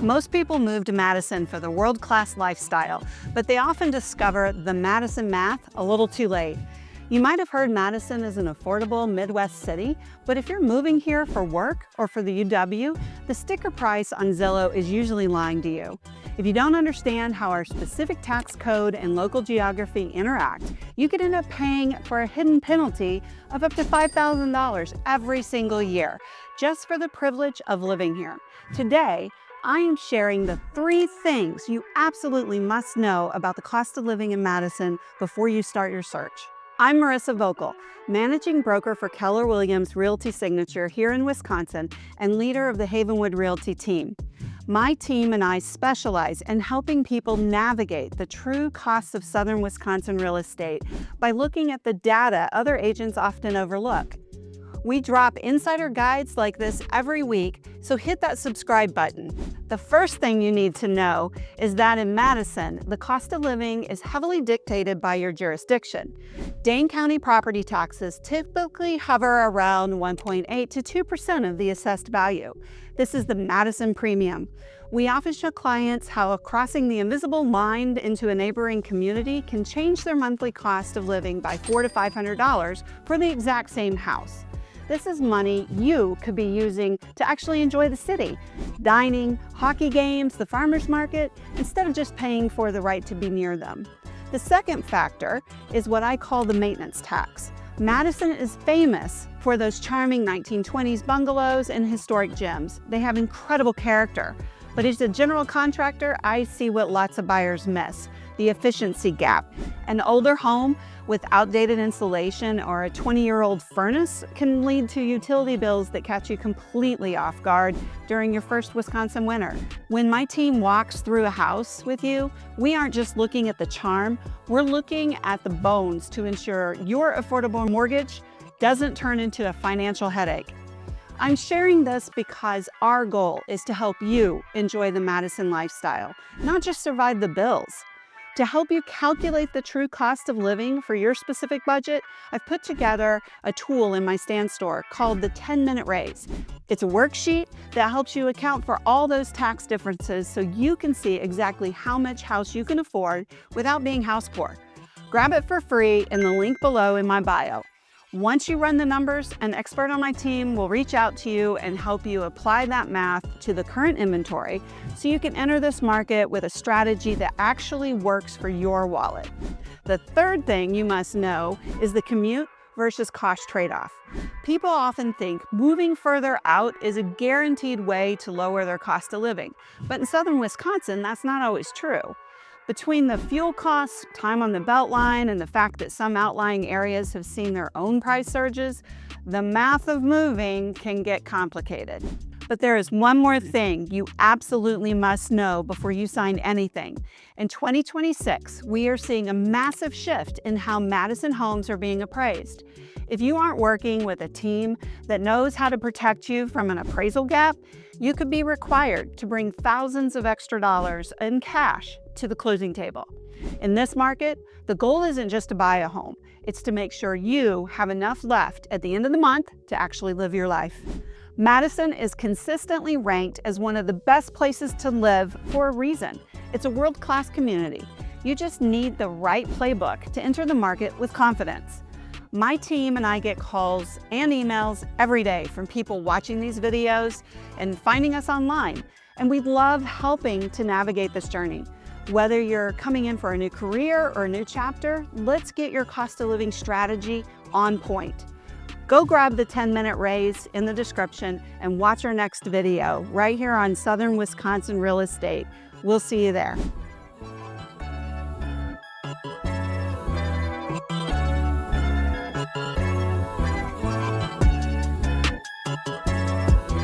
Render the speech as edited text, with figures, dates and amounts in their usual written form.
Most people move to Madison for the world-class lifestyle, but they often discover the Madison math a little too late. You might have heard Madison is an affordable Midwest city, but if you're moving here for work or for the UW, the sticker price on Zillow is usually lying to you. If you don't understand how our specific tax code and local geography interact, you could end up paying for a hidden penalty of up to $5,000 every single year, just for the privilege of living here. Today, I am sharing the 3 things you absolutely must know about the cost of living in Madison before you start your search. I'm Marisa Voelkel, managing broker for Keller Williams Realty Signature here in Wisconsin and leader of the Havenwood Realty team. My team and I specialize in helping people navigate the true costs of southern Wisconsin real estate by looking at the data other agents often overlook. We drop insider guides like this every week, so hit that subscribe button. The first thing you need to know is that in Madison, the cost of living is heavily dictated by your jurisdiction. Dane County property taxes typically hover around 1.8 to 2% of the assessed value. This is the Madison Premium. We often show clients how crossing the invisible line into a neighboring community can change their monthly cost of living by $400 to $500 for the exact same house. This is money you could be using to actually enjoy the city, dining, hockey games, the farmers market, instead of just paying for the right to be near them. The second factor is what I call the maintenance tax. Madison is famous for those charming 1920s bungalows and historic gyms. They have incredible character, but as a general contractor, I see what lots of buyers miss: the efficiency gap. An older home with outdated insulation or a 20-year-old furnace can lead to utility bills that catch you completely off guard during your first Wisconsin winter. When my team walks through a house with you, we aren't just looking at the charm, we're looking at the bones to ensure your affordable mortgage doesn't turn into a financial headache. I'm sharing this because our goal is to help you enjoy the Madison lifestyle, not just survive the bills. To help you calculate the true cost of living for your specific budget, I've put together a tool in my stand store called the 10-minute raise. It's a worksheet that helps you account for all those tax differences so you can see exactly how much house you can afford without being house poor. Grab it for free in the link below in my bio. Once you run the numbers, an expert on my team will reach out to you and help you apply that math to the current inventory so you can enter this market with a strategy that actually works for your wallet. The third thing you must know is the commute versus cost trade-off. People often think moving further out is a guaranteed way to lower their cost of living, but in southern Wisconsin, that's not always true. Between the fuel costs, time on the Beltline, and the fact that some outlying areas have seen their own price surges, the math of moving can get complicated. But there is one more thing you absolutely must know before you sign anything. In 2026, we are seeing a massive shift in how Madison homes are being appraised. If you aren't working with a team that knows how to protect you from an appraisal gap, you could be required to bring thousands of extra dollars in cash to the closing table. In this market, the goal isn't just to buy a home, it's to make sure you have enough left at the end of the month to actually live your life. Madison is consistently ranked as one of the best places to live for a reason. It's a world-class community. You just need the right playbook to enter the market with confidence. My team and I get calls and emails every day from people watching these videos and finding us online, and we love helping to navigate this journey. Whether you're coming in for a new career or a new chapter, let's get your cost of living strategy on point. Go grab the 10-minute raise in the description and watch our next video right here on Southern Wisconsin Real Estate. We'll see you there.